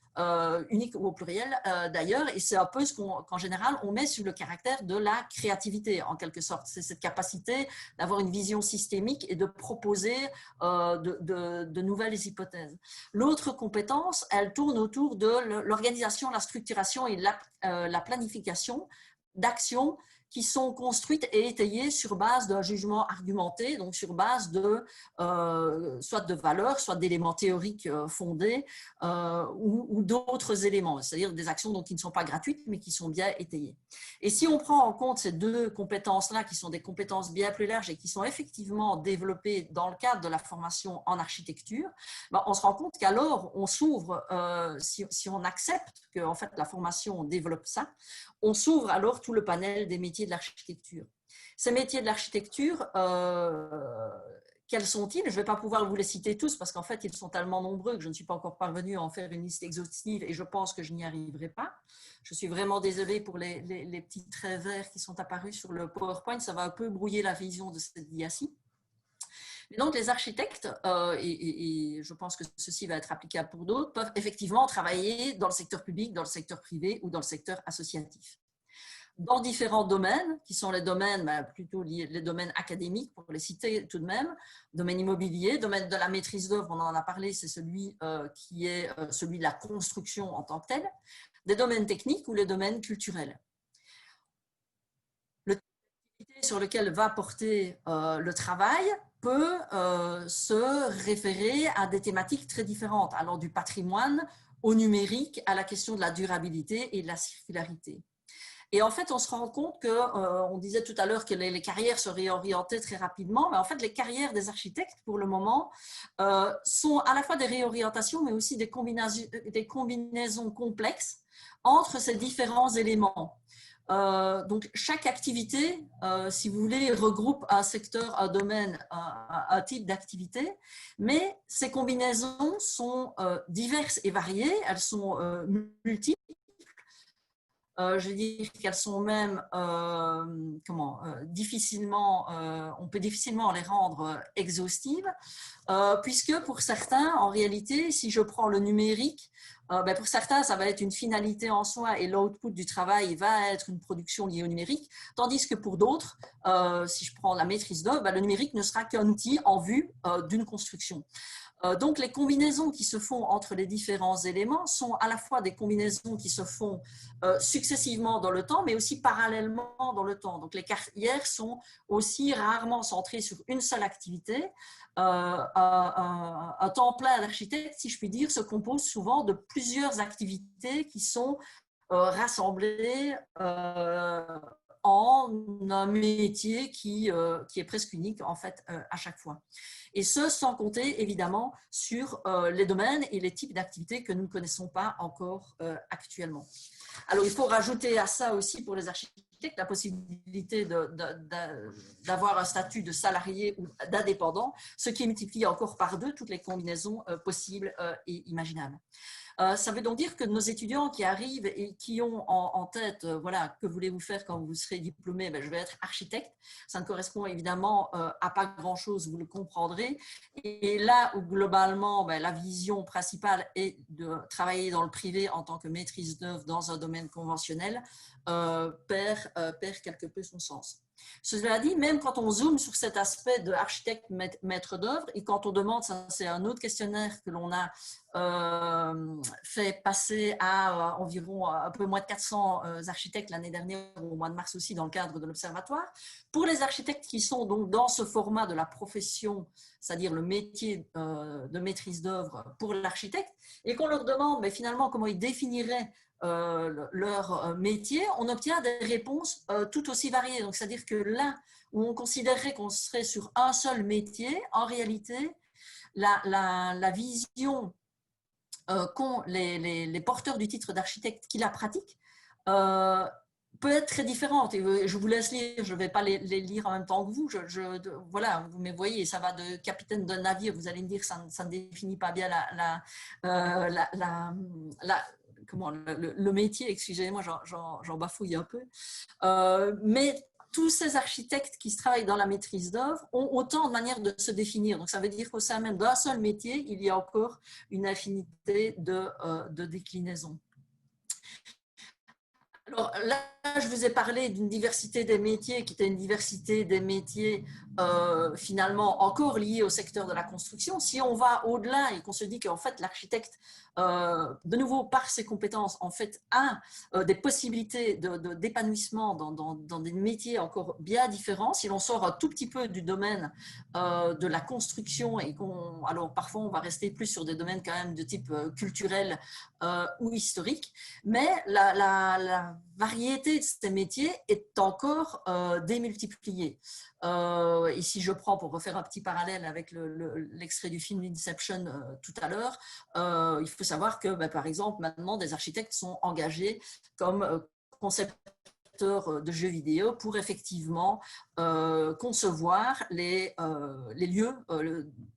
uniques ou au pluriel d'ailleurs, et c'est un peu ce qu'en général on met sur le caractère de la créativité en quelque sorte, c'est cette capacité d'avoir une vision systémique et de proposer de nouvelles hypothèses. L'autre compétence, elle tourne autour de l'organisation, la structuration et la planification d'actions qui sont construites et étayées sur base d'un jugement argumenté, donc sur base de soit de valeurs, soit d'éléments théoriques fondés ou d'autres éléments, c'est-à-dire des actions donc, qui ne sont pas gratuites mais qui sont bien étayées. Et si on prend en compte ces deux compétences-là, qui sont des compétences bien plus larges et qui sont effectivement développées dans le cadre de la formation en architecture, ben, on se rend compte qu'alors on s'ouvre, si on accepte que en fait, la formation développe ça, on s'ouvre alors tout le panel des métiers de l'architecture. Ces métiers de l'architecture, quels sont-ils? Je ne vais pas pouvoir vous les citer tous parce qu'en fait, ils sont tellement nombreux que je ne suis pas encore parvenue à en faire une liste exhaustive et je pense que je n'y arriverai pas. Je suis vraiment désolée pour les petits traits verts qui sont apparus sur le PowerPoint. Ça va un peu brouiller la vision de cette diapositive. Et donc, les architectes, et je pense que ceci va être applicable pour d'autres, peuvent effectivement travailler dans le secteur public, dans le secteur privé ou dans le secteur associatif. Dans différents domaines, qui sont les domaines, plutôt les domaines académiques, pour les citer tout de même, domaine immobilier, domaine de la maîtrise d'œuvre, on en a parlé, c'est celui qui est celui de la construction en tant que tel, des domaines techniques ou les domaines culturels. Le type sur lequel va porter le travail peut se référer à des thématiques très différentes, alors du patrimoine au numérique, à la question de la durabilité et de la circularité. Et en fait, on se rend compte on disait tout à l'heure que les carrières se réorientaient très rapidement, mais en fait, les carrières des architectes, pour le moment, sont à la fois des réorientations, mais aussi des combinaisons complexes entre ces différents éléments. Donc, chaque activité, si vous voulez, regroupe un secteur, un domaine, un type d'activité, mais ces combinaisons sont diverses et variées, elles sont multiples. Je veux dire qu'elles sont même difficilement, on peut difficilement les rendre exhaustives, puisque pour certains, en réalité, si je prends le numérique, pour certains, ça va être une finalité en soi et l'output du travail va être une production liée au numérique, tandis que pour d'autres, si je prends la maîtrise d'œuvre, le numérique ne sera qu'un outil en vue d'une construction. Donc, les combinaisons qui se font entre les différents éléments sont à la fois des combinaisons qui se font successivement dans le temps, mais aussi parallèlement dans le temps. Donc, les carrières sont aussi rarement centrées sur une seule activité. Un temps plein d'architecte, si je puis dire, se compose souvent de plusieurs activités qui sont rassemblées en un métier qui est presque unique en fait à chaque fois. Et ce, sans compter évidemment sur les domaines et les types d'activités que nous ne connaissons pas encore actuellement. Alors, il faut rajouter à ça aussi pour les architectes la possibilité d'avoir un statut de salarié ou d'indépendant, ce qui multiplie encore par deux toutes les combinaisons possibles et imaginables. Ça veut donc dire que nos étudiants qui arrivent et qui ont en tête, voilà, que voulez-vous faire quand vous serez diplômé? Je vais être architecte. Ça ne correspond évidemment à pas grand-chose, vous le comprendrez. Et là où globalement, la vision principale est de travailler dans le privé en tant que maîtrise d'œuvre dans un domaine conventionnel, perd quelque peu son sens. Cela dit, même quand on zoome sur cet aspect de architecte maître d'œuvre et quand on demande, ça c'est un autre questionnaire que l'on a fait passer à environ un peu moins de 400 architectes l'année dernière, au mois de mars aussi dans le cadre de l'Observatoire. Pour les architectes qui sont donc dans ce format de la profession, c'est-à-dire le métier de maîtrise d'œuvre pour l'architecte, et qu'on leur demande mais finalement comment ils définiraient leur métier, on obtient des réponses tout aussi variées. Donc, c'est-à-dire que là où on considérerait qu'on serait sur un seul métier, en réalité, la vision qu'ont les porteurs du titre d'architecte qui la pratiquent peut être très différente. Et je vous laisse lire, je ne vais pas les lire en même temps que vous. Voilà, vous me voyez, ça va de capitaine d'un navire, vous allez me dire, ça ne définit pas bien le métier, excusez-moi, j'en bafouille un peu. Mais tous ces architectes qui travaillent dans la maîtrise d'œuvre ont autant de manières de se définir. Donc, ça veut dire qu'au sein même d'un seul métier, il y a encore une infinité de déclinaisons. Alors là, je vous ai parlé d'une diversité des métiers qui était une diversité des métiers finalement encore liés au secteur de la construction. Si on va au-delà et qu'on se dit qu'en fait l'architecte, de nouveau par ses compétences, en fait a des possibilités d'épanouissement dans des métiers encore bien différents, si l'on sort un tout petit peu du domaine de la construction et alors parfois on va rester plus sur des domaines quand même de type culturel ou historique, mais la variété de ces métiers est encore démultipliée. Et si je prends, pour refaire un petit parallèle avec l'extrait du film Inception tout à l'heure, il faut savoir que, par exemple, maintenant, des architectes sont engagés comme concepteurs de jeux vidéo pour effectivement concevoir les lieux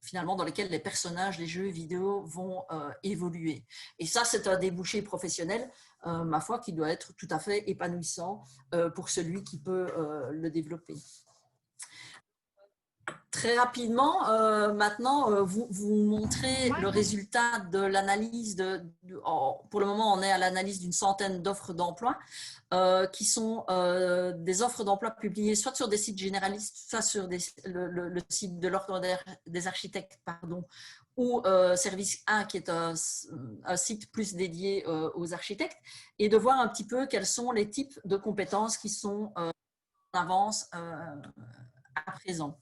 finalement dans lesquels les personnages des jeux vidéo vont évoluer. Et ça, c'est un débouché professionnel, ma foi, qui doit être tout à fait épanouissant pour celui qui peut le développer. Très rapidement, maintenant, vous montrez le résultat de l'analyse. Pour le moment, on est à l'analyse d'une centaine d'offres d'emploi qui sont des offres d'emploi publiées soit sur des sites généralistes, soit sur le site de l'Ordre des architectes, ou Service 1, qui est un site plus dédié aux architectes, et de voir un petit peu quels sont les types de compétences qui sont en avance à présent.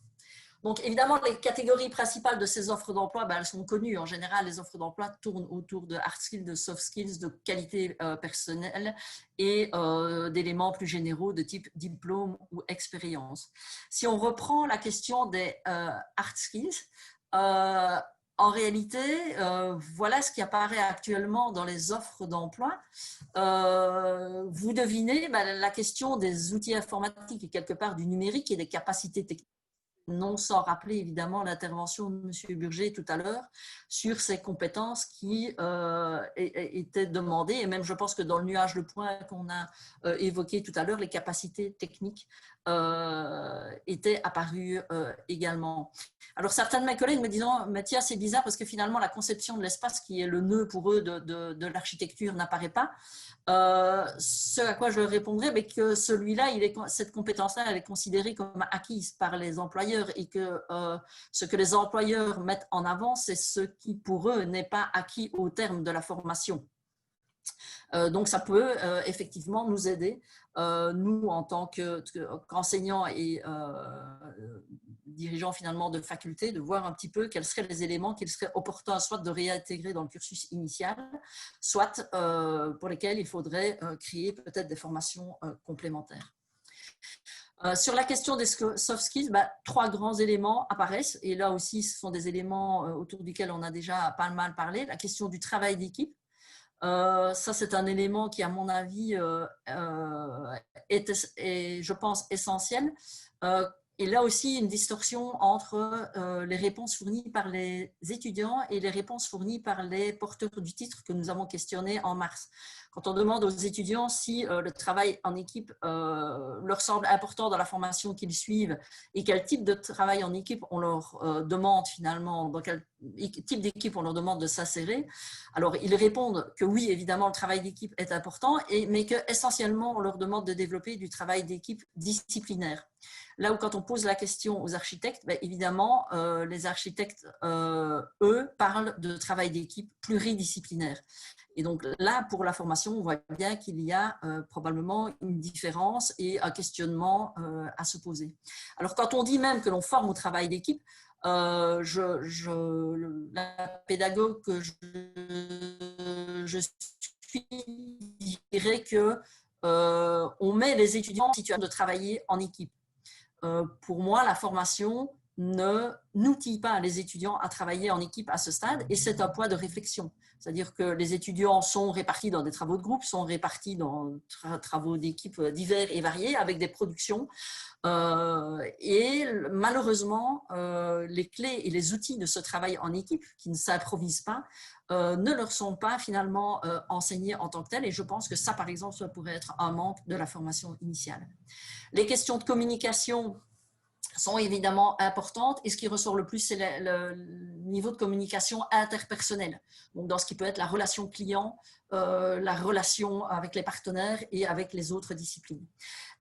Donc, évidemment, les catégories principales de ces offres d'emploi, elles sont connues. En général, les offres d'emploi tournent autour de hard skills, de soft skills, de qualité personnelle et d'éléments plus généraux de type diplôme ou expérience. Si on reprend la question des hard skills, en réalité, voilà ce qui apparaît actuellement dans les offres d'emploi. Vous devinez la question des outils informatiques et quelque part du numérique et des capacités techniques. Non sans rappeler évidemment l'intervention de M. Burger tout à l'heure sur ces compétences qui étaient demandées, et même je pense que dans le nuage de points qu'on a évoqué tout à l'heure, les capacités techniques étaient apparues également. Alors certains de mes collègues me disent « mais tiens, c'est bizarre parce que finalement la conception de l'espace qui est le nœud pour eux de l'architecture n'apparaît pas ». Ce à quoi je répondrai, mais que celui-là, cette compétence-là, elle est considérée comme acquise par les employeurs et que ce que les employeurs mettent en avant, c'est ce qui pour eux n'est pas acquis au terme de la formation. Donc ça peut effectivement nous aider, nous en tant qu'enseignants et dirigeants finalement de faculté, de voir un petit peu quels seraient les éléments qu'il serait opportun soit de réintégrer dans le cursus initial, soit pour lesquels il faudrait créer peut-être des formations complémentaires. Sur la question des soft skills, 3 grands éléments apparaissent, et là aussi ce sont des éléments autour duquel on a déjà pas mal parlé. La question du travail d'équipe. Ça, c'est un élément qui, à mon avis, est, je pense, essentiel. Et là aussi, une distorsion entre les réponses fournies par les étudiants et les réponses fournies par les porteurs du titre que nous avons questionnés en mars. Quand on demande aux étudiants si le travail en équipe leur semble important dans la formation qu'ils suivent et quel type de travail en équipe on leur demande finalement, dans quel type d'équipe on leur demande de s'insérer, alors ils répondent que oui, évidemment, le travail d'équipe est important, mais qu'essentiellement, on leur demande de développer du travail d'équipe disciplinaire. Là où quand on pose la question aux architectes, évidemment, les architectes, eux, parlent de travail d'équipe pluridisciplinaire. Et donc là, pour la formation, on voit bien qu'il y a probablement une différence et un questionnement à se poser. Alors, quand on dit même que l'on forme au travail d'équipe, la pédagogue que je suis dirait qu'on met les étudiants en situation de travailler en équipe. Pour moi, la formation n'outille pas les étudiants à travailler en équipe à ce stade, et c'est un point de réflexion. C'est-à-dire que les étudiants sont répartis dans des travaux de groupe, sont répartis dans travaux d'équipe divers et variés avec des productions. Et malheureusement, les clés et les outils de ce travail en équipe qui ne s'improvisent pas ne leur sont pas finalement enseignés en tant que tels. Et je pense que ça, par exemple, ça pourrait être un manque de la formation initiale. Les questions de communication sont évidemment importantes et ce qui ressort le plus, c'est le niveau de communication interpersonnelle. Donc, dans ce qui peut être la relation client, la relation avec les partenaires et avec les autres disciplines.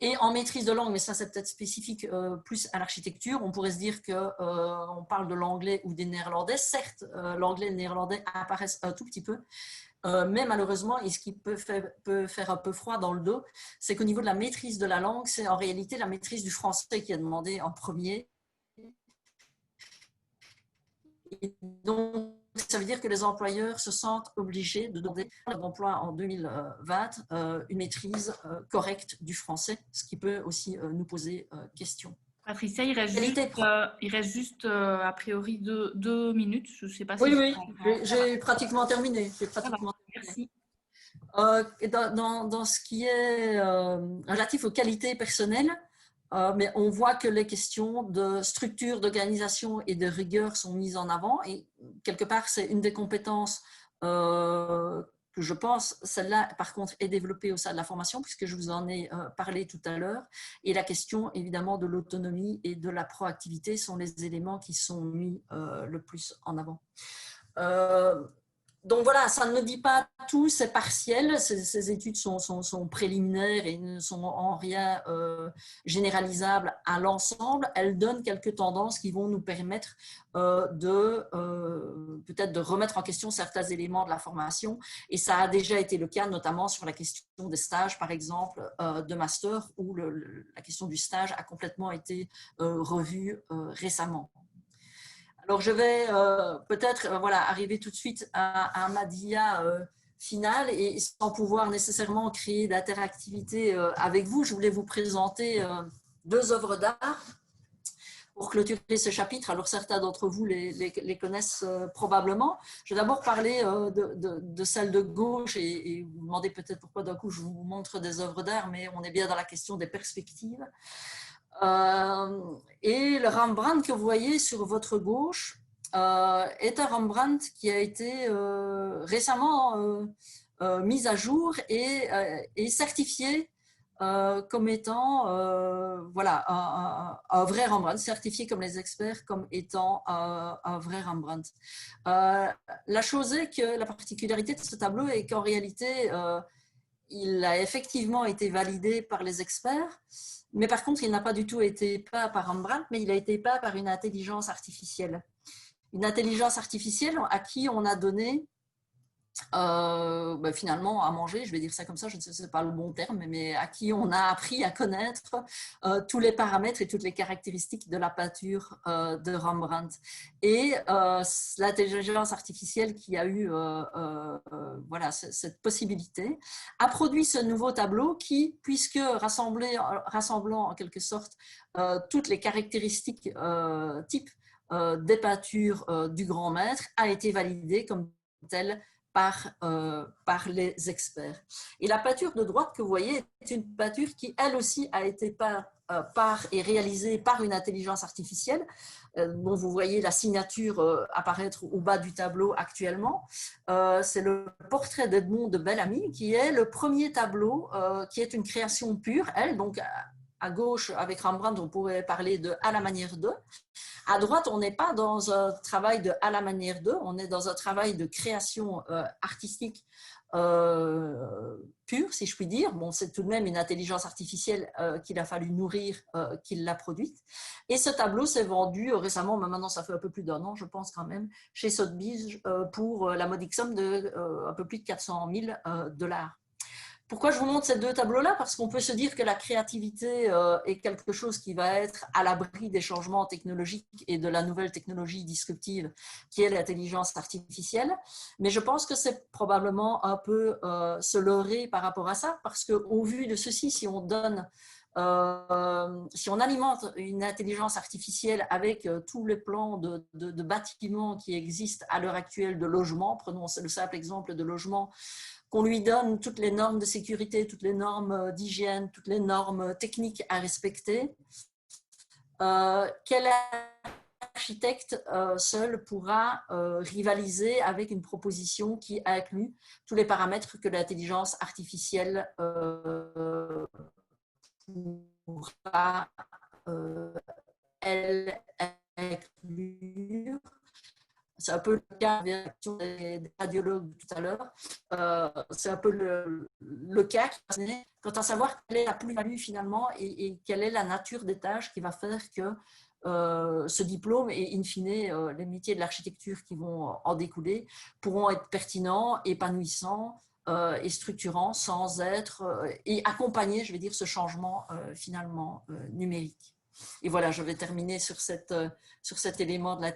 Et en maîtrise de langue, mais ça c'est peut-être spécifique plus à l'architecture, on pourrait se dire qu'on parle de l'anglais ou des néerlandais. Certes, l'anglais et le néerlandais apparaissent un tout petit peu, mais malheureusement, et ce qui peut faire un peu froid dans le dos, c'est qu'au niveau de la maîtrise de la langue, c'est en réalité la maîtrise du français qui est demandée en premier. Et donc, ça veut dire que les employeurs se sentent obligés de demander à l'emploi en 2020 une maîtrise correcte du français, ce qui peut aussi nous poser question. Patricia, il reste juste a priori 2 minutes. Je ne sais pas si... Oui, j'ai pratiquement terminé. Merci. Dans ce qui est relatif aux qualités personnelles, mais on voit que les questions de structure, d'organisation et de rigueur sont mises en avant. Et quelque part, c'est une des compétences que je pense, celle-là, par contre, est développée au sein de la formation, puisque je vous en ai parlé tout à l'heure. Et la question, évidemment, de l'autonomie et de la proactivité sont les éléments qui sont mis le plus en avant. Donc voilà, ça ne dit pas tout, c'est partiel, ces études sont préliminaires et ne sont en rien généralisables à l'ensemble. Elles donnent quelques tendances qui vont nous permettre peut-être de remettre en question certains éléments de la formation. Et ça a déjà été le cas, notamment sur la question des stages, par exemple, de master, où la question du stage a complètement été revue récemment. Alors, je vais peut-être arriver tout de suite à ma dia finale et sans pouvoir nécessairement créer d'interactivité avec vous, je voulais vous présenter 2 œuvres d'art pour clôturer ce chapitre. Alors, certains d'entre vous les connaissent probablement. Je vais d'abord parler de celle de gauche et vous demandez peut-être pourquoi d'un coup je vous montre des œuvres d'art, mais on est bien dans la question des perspectives. Et le Rembrandt que vous voyez sur votre gauche est un Rembrandt qui a été récemment mis à jour et certifié comme étant un vrai Rembrandt, certifié comme les experts comme étant un vrai Rembrandt. La chose est que la particularité de ce tableau est qu'en réalité, il a effectivement été validé par les experts, mais par contre, il n'a pas du tout été peint par Rembrandt, mais il a été peint par une intelligence artificielle. Une intelligence artificielle à qui on a donné finalement à manger, je vais dire ça comme ça, je ne sais si ce n'est pas le bon terme, mais à qui on a appris à connaître tous les paramètres et toutes les caractéristiques de la peinture de Rembrandt. Et l'intelligence artificielle qui a eu cette possibilité a produit ce nouveau tableau qui, puisque rassemblant en quelque sorte toutes les caractéristiques types des peintures du grand maître, a été validé comme tel par les experts. Et la peinture de droite que vous voyez est une peinture qui, elle aussi, a été peinte et réalisée par une intelligence artificielle, dont vous voyez la signature apparaître au bas du tableau actuellement. C'est le portrait d'Edmond de Bellamy, qui est le premier tableau qui est une création pure, elle, donc à gauche, avec Rembrandt, on pourrait parler de « à la manière de ». À droite, on n'est pas dans un travail de « à la manière de », on est dans un travail de création artistique pure, si je puis dire. Bon, c'est tout de même une intelligence artificielle qu'il a fallu nourrir, qu'il l'a produite. Et ce tableau s'est vendu récemment, mais maintenant ça fait un peu plus d'1 an, je pense quand même, chez Sotheby's pour la modique somme de un peu plus de 400 000 $. Pourquoi je vous montre ces 2 tableaux-là? Parce qu'on peut se dire que la créativité est quelque chose qui va être à l'abri des changements technologiques et de la nouvelle technologie disruptive qui est l'intelligence artificielle. Mais je pense que c'est probablement un peu se leurrer par rapport à ça, parce qu'au vu de ceci, si on donne Si on alimente une intelligence artificielle avec tous les plans de bâtiments qui existent à l'heure actuelle de logement, prenons le simple exemple de logement, qu'on lui donne toutes les normes de sécurité, toutes les normes d'hygiène, toutes les normes techniques à respecter, quel architecte seul pourra rivaliser avec une proposition qui inclut tous les paramètres que l'intelligence artificielle pourra elle inclure. C'est un peu le cas des radiologues tout à l'heure. C'est un peu le cas quant à savoir quelle est la plus-value finalement et quelle est la nature des tâches qui va faire que ce diplôme et in fine les métiers de l'architecture qui vont en découler pourront être pertinents, épanouissants et structurants sans être et accompagner, je vais dire, ce changement finalement numérique. Et voilà, je vais terminer sur cet élément de la